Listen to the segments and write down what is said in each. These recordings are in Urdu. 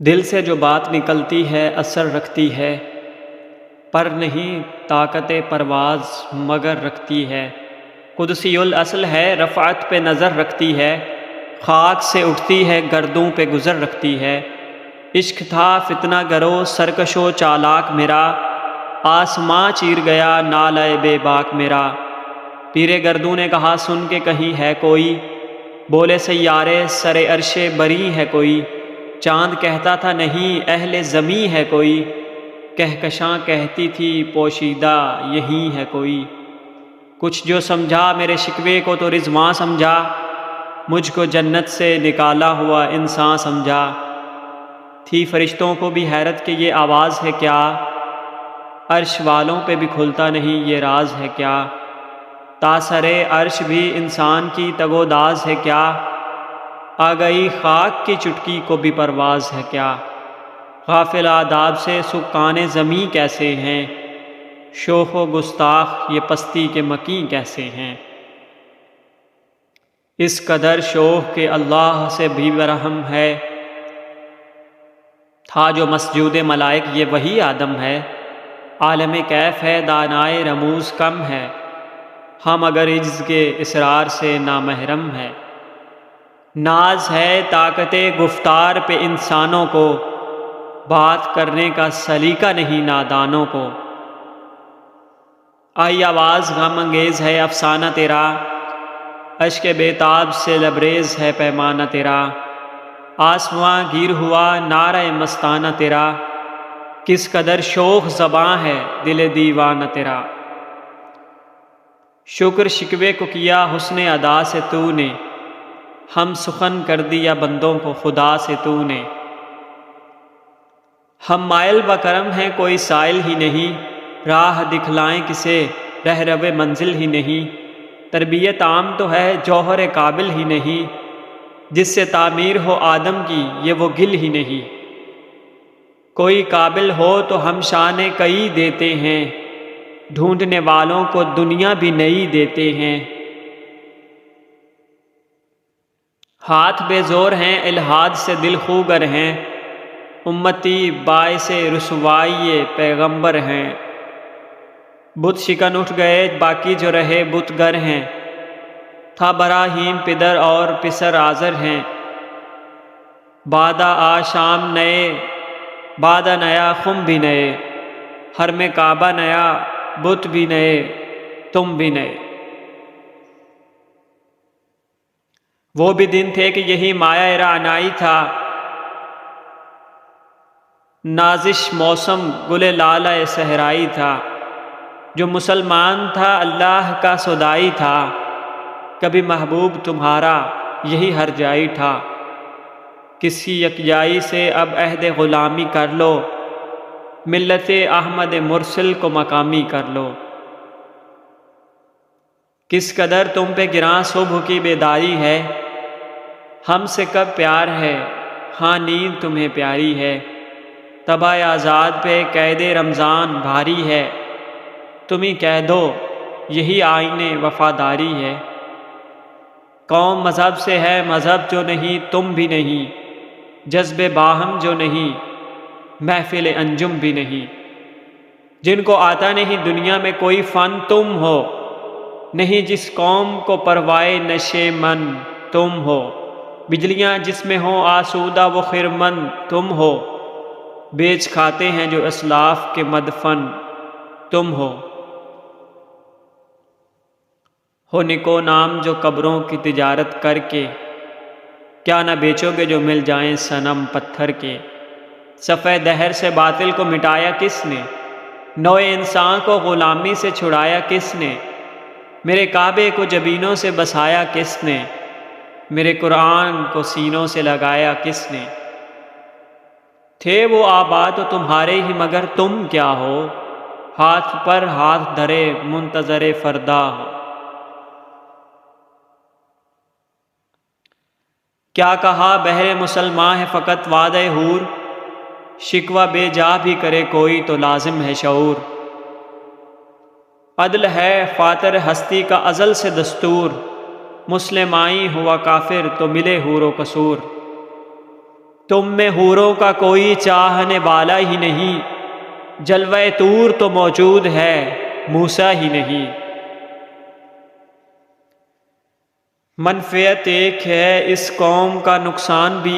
دل سے جو بات نکلتی ہے اثر رکھتی ہے، پر نہیں طاقت پرواز مگر رکھتی ہے۔ قدسی الاصل ہے، رفعت پہ نظر رکھتی ہے، خاک سے اٹھتی ہے گردوں پہ گزر رکھتی ہے۔ عشق تھا فتنہ گرو سرکش و چالاک میرا، آسماں چیر گیا نالہ بے باک میرا۔ پیر گردوں نے کہا سن کے کہیں ہے کوئی، بولے سیارے سر عرش بری ہے کوئی۔ چاند کہتا تھا نہیں اہل زمیں ہے کوئی، کہکشاں کہتی تھی پوشیدہ یہی ہے کوئی۔ کچھ جو سمجھا میرے شکوے کو تو رضواں سمجھا، مجھ کو جنت سے نکالا ہوا انسان سمجھا۔ تھی فرشتوں کو بھی حیرت کہ یہ آواز ہے کیا، عرش والوں پہ بھی کھلتا نہیں یہ راز ہے کیا۔ تاثر عرش بھی انسان کی تگ و داز ہے کیا، آ گئی خاک کی چٹکی کو بھی پرواز ہے کیا۔ غافل آداب سے سکان زمیں کیسے ہیں، شوخ و گستاخ یہ پستی کے مکیں کیسے ہیں۔ اس قدر شوخ کہ اللہ سے بھی برہم ہے، تھا جو مسجود ملائک یہ وہی آدم ہے۔ عالم کیف ہے دانائے رموز کم ہے، ہم اگر عجز کے اسرار سے نامحرم ہے۔ ناز ہے طاقت گفتار پہ انسانوں کو، بات کرنے کا سلیقہ نہیں نادانوں کو۔ آئی آواز غم انگیز ہے افسانہ تیرا، اشک بیتاب سے لبریز ہے پیمانہ تیرا۔ آسماں گیر ہوا نعرہ مستانہ تیرا، کس قدر شوخ زباں ہے دل دیوانہ تیرا۔ شکر شکوے کو کیا حسن ادا سے تو نے، ہم سخن کر دیا بندوں کو خدا سے تو نے۔ ہم مائل و کرم ہیں کوئی سائل ہی نہیں، راہ دکھلائیں کسے رہرو منزل ہی نہیں۔ تربیت عام تو ہے جوہر قابل ہی نہیں، جس سے تعمیر ہو آدم کی یہ وہ گل ہی نہیں۔ کوئی قابل ہو تو ہم شان کئی دیتے ہیں، ڈھونڈنے والوں کو دنیا بھی نئی دیتے ہیں۔ ہاتھ بے زور ہیں الحاد سے دل خوگر ہیں، امتی باعث رسوائی پیغمبر ہیں۔ بت شکن اٹھ گئے باقی جو رہے بت گر ہیں، تھا براہیم پدر اور پسر آزر ہیں۔ بادہ آشام نئے بادہ نیا خم بھی نئے، حرم کعبہ نیا بت بھی نئے تم بھی نئے۔ وہ بھی دن تھے کہ یہی مایہ رعنائی تھا، نازش موسم گل لالہ صحرائی تھا۔ جو مسلمان تھا اللہ کا سودائی تھا، کبھی محبوب تمہارا یہی ہر جائی تھا۔ کسی یکجائی سے اب عہد غلامی کر لو، ملت احمد مرسل کو مقامی کر لو۔ کس قدر تم پہ گراں صبح کی بیداری ہے، ہم سے کب پیار ہے ہاں نیند تمہیں پیاری ہے۔ تبع آزاد پہ قید رمضان بھاری ہے، تم ہی کہہ دو یہی آئین وفاداری ہے۔ قوم مذہب سے ہے مذہب جو نہیں تم بھی نہیں، جذب باہم جو نہیں محفل انجم بھی نہیں۔ جن کو آتا نہیں دنیا میں کوئی فن تم ہو، نہیں جس قوم کو پروائے نشے من تم ہو۔ بجلیاں جس میں ہوں آسودہ وہ خرمن تم ہو، بیچ کھاتے ہیں جو اسلاف کے مدفن تم ہو۔ نکو نام جو قبروں کی تجارت کر کے، کیا نہ بیچو گے جو مل جائیں صنم پتھر کے۔ صفحہ دہر سے باطل کو مٹایا کس نے، نوع انسان کو غلامی سے چھڑایا کس نے۔ میرے کعبے کو جبینوں سے بسایا کس نے، میرے قرآن کو سینوں سے لگایا کس نے۔ تھے وہ آباد تو تمہارے ہی مگر تم کیا ہو، ہاتھ پر ہاتھ دھرے منتظر فردا ہو۔ کیا کہا بہر مسلمان ہے فقط وعدہ حور، شکوہ بے جا بھی کرے کوئی تو لازم ہے شعور۔ عدل ہے فاتر ہستی کا ازل سے دستور، مسلم آئی ہوا کافر تو ملے حور و قصور۔ تم میں حوروں کا کوئی چاہنے والا ہی نہیں، جلوہ طور تو موجود ہے موسیٰ ہی نہیں۔ منفعت ایک ہے اس قوم کا نقصان بھی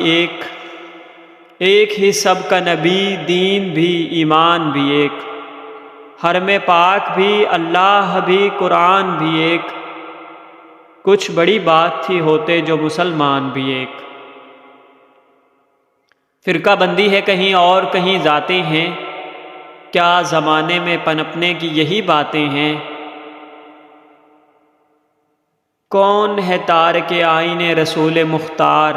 ایک ہی سب کا نبی، دین بھی ایمان بھی ایک، حرم پاک بھی اللہ بھی قرآن بھی ایک، کچھ بڑی بات تھی ہوتے جو مسلمان بھی ایک۔ فرقہ بندی ہے کہیں اور کہیں ذاتیں ہیں، کیا زمانے میں پنپنے کی یہی باتیں ہیں؟ کون ہے تارک آئین رسول مختار،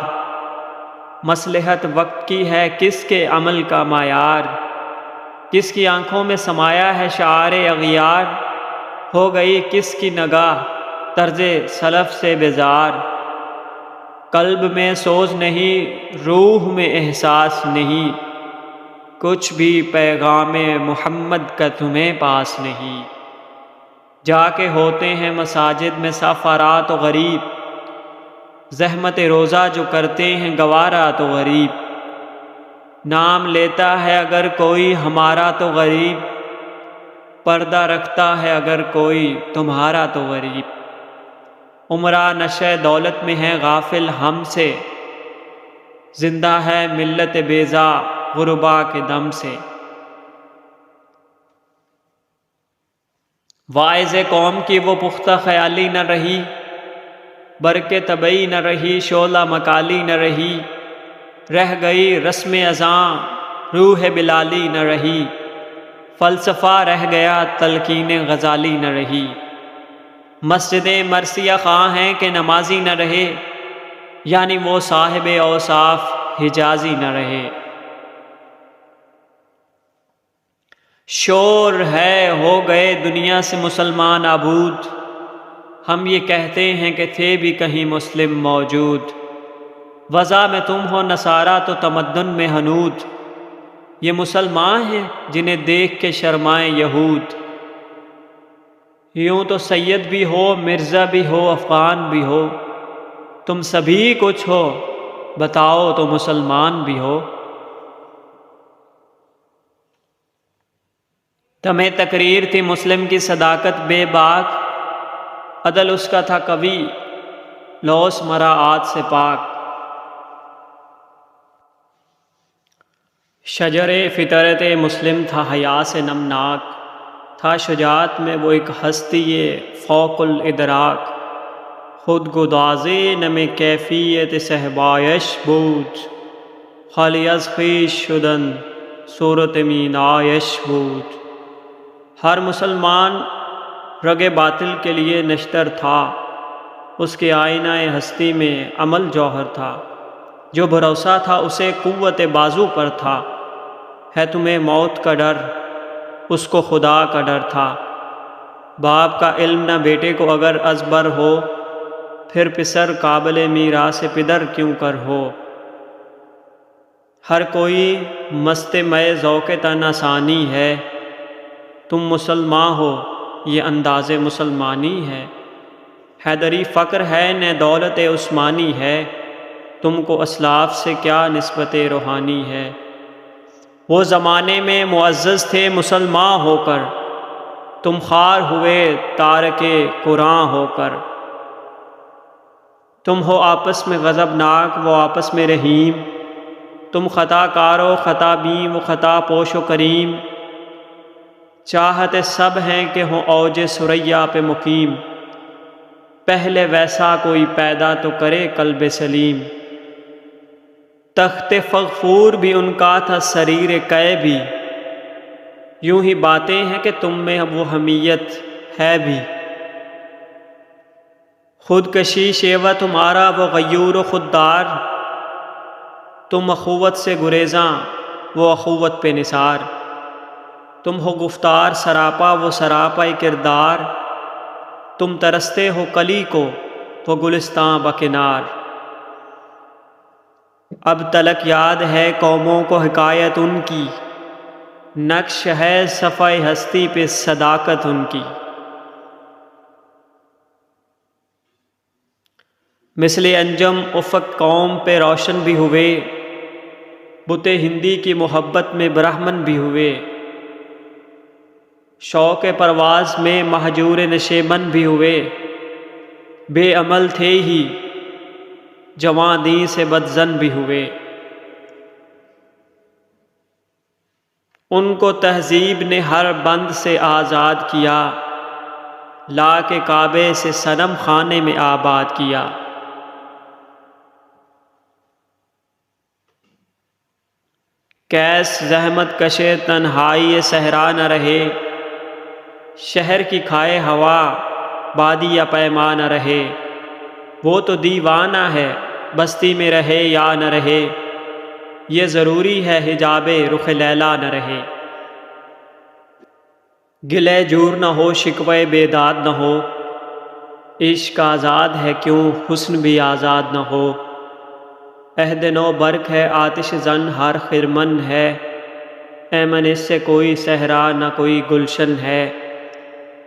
مصلحت وقت کی ہے کس کے عمل کا معیار، کس کی آنکھوں میں سمایا ہے شعار اغیار، ہو گئی کس کی نگاہ طرز سلف سے بیزار، قلب میں سوز نہیں روح میں احساس نہیں، کچھ بھی پیغام محمد کا تمہیں پاس نہیں، جا کے ہوتے ہیں مساجد میں سفارا تو غریب، زحمت روزہ جو کرتے ہیں گوارا تو غریب، نام لیتا ہے اگر کوئی ہمارا تو غریب، پردہ رکھتا ہے اگر کوئی تمہارا تو غریب، عمرہ نشے دولت میں ہے غافل ہم سے، زندہ ہے ملت بیزا غربا کے دم سے۔ واعظ قوم کی وہ پختہ خیالی نہ رہی، برق طبعی نہ رہی، شعلہ مکالی نہ رہی، رہ گئی رسم اذاں روح بلالی نہ رہی، فلسفہ رہ گیا تلقین غزالی نہ رہی، مسجدیں مرثیہ خواہ ہیں کہ نمازی نہ رہے، یعنی وہ صاحب اوصاف حجازی نہ رہے۔ شور ہے ہو گئے دنیا سے مسلمان آبود، ہم یہ کہتے ہیں کہ تھے بھی کہیں مسلم موجود، وضع میں تم ہو نصارہ تو تمدن میں ہنود، یہ مسلمان ہیں جنہیں دیکھ کے شرمائیں یہود، یوں تو سید بھی ہو مرزا بھی ہو افغان بھی ہو، تم سبھی کچھ ہو بتاؤ تو مسلمان بھی ہو۔ تمہیں تقریر تھی مسلم کی صداقت بے باک، عدل اس کا تھا قوی لوث مراعات سے پاک، شجر فطرت مسلم تھا حیا سے نمناک، تھا شجاعت میں وہ ایک ہستی فوق الادراک، خود گدازے نم کیفیت صحبایش بود، خالی از خویش شدن صورت مینایش بود۔ ہر مسلمان رگ باطل کے لیے نشتر تھا، اس کے آئینہ ہستی میں عمل جوہر تھا، جو بھروسہ تھا اسے قوت بازو پر تھا، ہے تمہیں موت کا ڈر اس کو خدا کا ڈر تھا، باپ کا علم نہ بیٹے کو اگر ازبر ہو، پھر پسر قابل میراث پدر کیوں کر ہو، ہر کوئی مست مئے ذوق تن آسانی ہے، تم مسلمان ہو یہ انداز مسلمانی ہے، حیدری فقر ہے نہ دولت عثمانی ہے، تم کو اسلاف سے کیا نسبت روحانی ہے، وہ زمانے میں معزز تھے مسلمان ہو کر، تم خوار ہوئے تارک قرآن ہو کر، تم ہو آپس میں غضبناک وہ آپس میں رحیم، تم خطا کارو خطا بین وہ خطا پوش و کریم، چاہتے سب ہیں کہ ہوں اوج ثریا پہ مقیم، پہلے ویسا کوئی پیدا تو کرے قلب سلیم، تخت فغفور بھی ان کا تھا سریر قے بھی، یوں ہی باتیں ہیں کہ تم میں وہ حمیت ہے بھی، خودکشی شیوہ تمہارا وہ غیور و خوددار، تم اخوت سے گریزاں وہ اخوت پہ نثار، تم ہو گفتار سراپا وہ سراپا کردار، تم ترستے ہو کلی کو وہ گلستاں بکنار، اب تلک یاد ہے قوموں کو حکایت ان کی، نقش ہے صفحہ ہستی پہ صداقت ان کی، مثل انجم افق قوم پہ روشن بھی ہوئے، بت ہندی کی محبت میں برہمن بھی ہوئے، شوق پرواز میں مہجور نشیمن بھی ہوئے، بے عمل تھے ہی جواں دین سے بدظن بھی ہوئے۔ ان کو تہذیب نے ہر بند سے آزاد کیا، لا کے کعبے سے صنم خانے میں آباد کیا۔ کیس زحمت کشے تنہائی صحرا نہ رہے، شہر کی کھائے ہوا بادی یا پیما نہ رہے۔ وہ تو دیوانہ ہے بستی میں رہے یا نہ رہے، یہ ضروری ہے حجاب رخ لیلا نہ رہے۔ گلے جور نہ ہو شکوے بیداد نہ ہو، عشق آزاد ہے کیوں حسن بھی آزاد نہ ہو۔ عہد نو برق ہے آتش زن ہر خرمن ہے، ایمن اس سے کوئی صحرا نہ کوئی گلشن ہے۔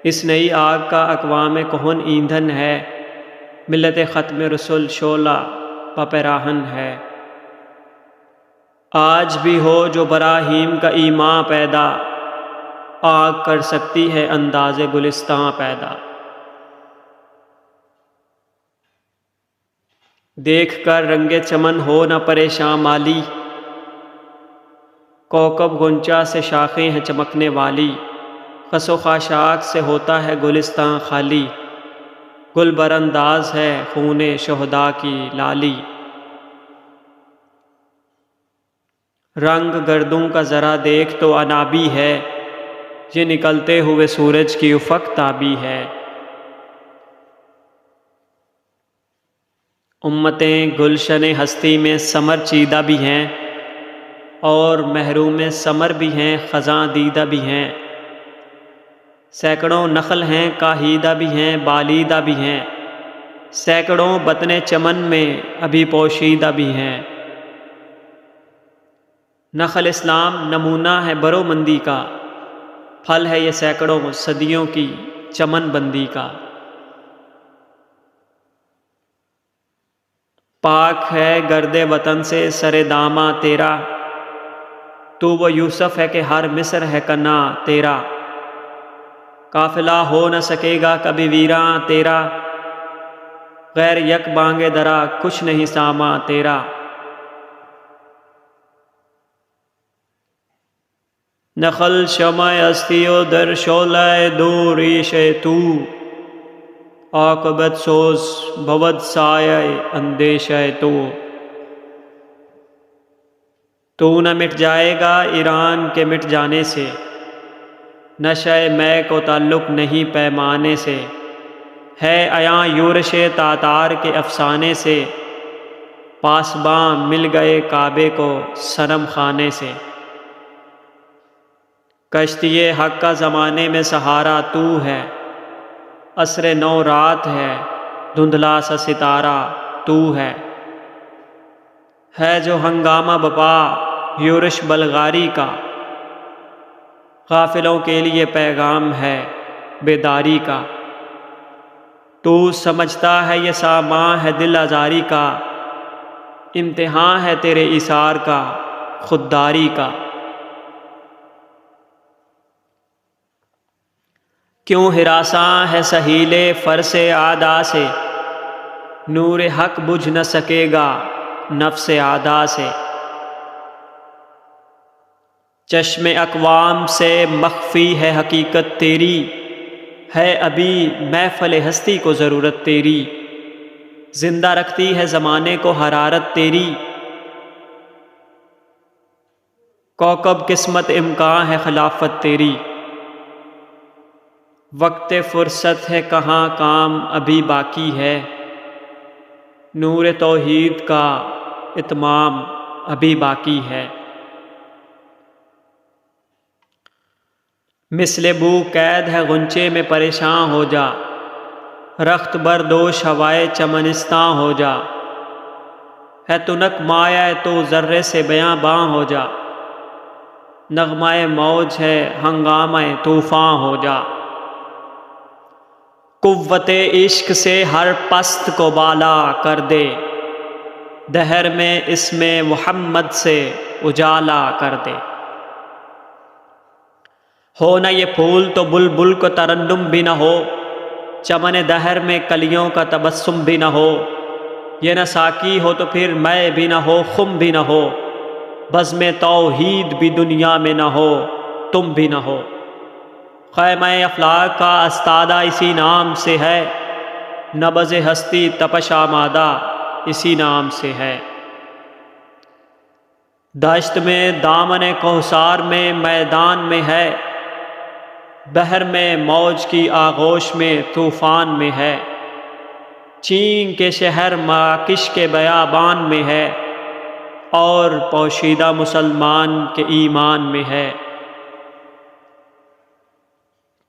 اس نئی آگ کا اقوام کہن ایندھن ہے، ملت ختم رسول شعلہ پپراہن ہے۔ آج بھی ہو جو براہیم کا ایمان پیدا، آگ کر سکتی ہے انداز گلستاں پیدا۔ دیکھ کر رنگ چمن ہو نہ پریشاں مالی، کوکب غنچہ سے شاخیں ہیں چمکنے والی۔ خس و خاشاک سے ہوتا ہے گلستاں خالی، گل برانداز ہے خون شہداء کی لالی۔ رنگ گردوں کا ذرا دیکھ تو عنابی ہے، یہ نکلتے ہوئے سورج کی افق تابی ہے۔ امتیں گلشن ہستی میں ثمر چیدہ بھی ہیں، اور محروم ثمر بھی ہیں خزاں دیدہ بھی ہیں۔ سینکڑوں نخل ہیں کاہیدہ بھی ہیں بالیدہ بھی ہیں، سینکڑوں بطن چمن میں ابھی پوشیدہ بھی ہیں۔ نخل اسلام نمونہ ہے برو مندی کا، پھل ہے یہ سینکڑوں صدیوں کی چمن بندی کا۔ پاک ہے گرد وطن سے سر داماں تیرا، تو وہ یوسف ہے کہ ہر مصر ہے کنا تیرا۔ قافلہ ہو نہ سکے گا کبھی ویراں تیرا، غیر یک بانگ درا کچھ نہیں ساما تیرا۔ نخل شمع ہستی و در شعلہ دو ریش تو، عاقبت سوز بھود سایہ اندیشہ تو نہ مٹ جائے گا ایران کے مٹ جانے سے، نشہ میں کو تعلق نہیں پیمانے سے۔ ہے عیاں یورش تاتار کے افسانے سے، پاسباں مل گئے کعبے کو صنم خانے سے۔ کشتی حق کا زمانے میں سہارا تو ہے، عصر نو رات ہے دھندلا سا ستارہ تو ہے۔ ہے جو ہنگامہ بپا یورش بلغاری کا، غافلوں کے لیے پیغام ہے بیداری کا۔ تو سمجھتا ہے یہ سامان ہے دل آزاری کا، امتحان ہے تیرے ایثار کا خودداری کا۔ کیوں ہراساں ہے سہیل فرس عادا سے، نور حق بجھ نہ سکے گا نفس عادا سے۔ چشم اقوام سے مخفی ہے حقیقت تیری، ہے ابھی محفل ہستی کو ضرورت تیری۔ زندہ رکھتی ہے زمانے کو حرارت تیری، کوکب قسمت امکان ہے خلافت تیری۔ وقت فرصت ہے کہاں کام ابھی باقی ہے، نور توحید کا اتمام ابھی باقی ہے۔ مثل بو قید ہے غنچے میں پریشان ہو جا، رخت بردوش ہوائے چمنستاں ہو جا۔ ہے تنک مایہ تو ذرے سے بیاں باں ہو جا، نغمہ موج ہے ہنگامہ طوفاں ہو جا۔ قوت عشق سے ہر پست کو بالا کر دے، دہر میں اس میں محمد سے اجالا کر دے۔ ہو نہ یہ پھول تو بلبل کو ترنم بھی نہ ہو، چمن دہر میں کلیوں کا تبسم بھی نہ ہو۔ یہ نہ ساقی ہو تو پھر میں بھی نہ ہو، خم بھی نہ ہو، بزم توحید بھی دنیا میں نہ ہو، تم بھی نہ ہو۔ خیمہ افلاک کا استادہ اسی نام سے ہے، نبض ہستی تپش آمادہ اسی نام سے ہے۔ دشت میں دامن کوثر میں میدان میں ہے، بحر میں موج کی آغوش میں طوفان میں ہے۔ چین کے شہر مراکش کے بیابان میں ہے، اور پوشیدہ مسلمان کے ایمان میں ہے۔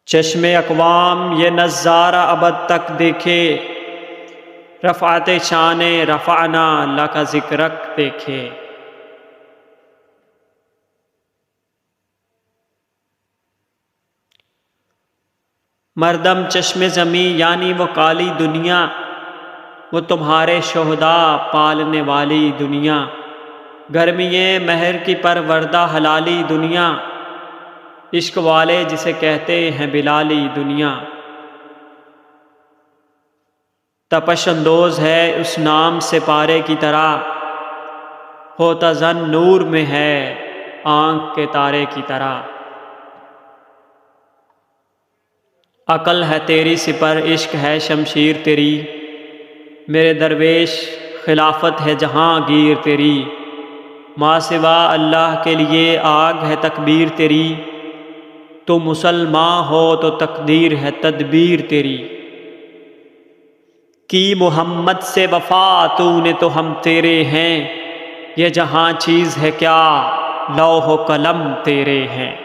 چشم اقوام یہ نظارہ ابد تک دیکھے، رفعت شان رفعنا لک ذکرک دیکھے۔ مردم چشم زمیں یعنی وہ کالی دنیا، وہ تمہارے شہداء پالنے والی دنیا۔ گرمیے مہر کی پروردہ حلالی دنیا، عشق والے جسے کہتے ہیں بلالی دنیا۔ تپش اندوز ہے اس نام سے پارے کی طرح، ہوتا زن نور میں ہے آنکھ کے تارے کی طرح۔ عقل ہے تیری سپر عشق ہے شمشیر تیری، میرے درویش خلافت ہے جہاں گیر تیری۔ ماں سوا اللہ کے لیے آگ ہے تکبیر تیری، تو مسلمان ہو تو تقدیر ہے تدبیر تیری۔ کی محمد سے وفا تو نے تو ہم تیرے ہیں، یہ جہاں چیز ہے کیا لوح و قلم تیرے ہیں۔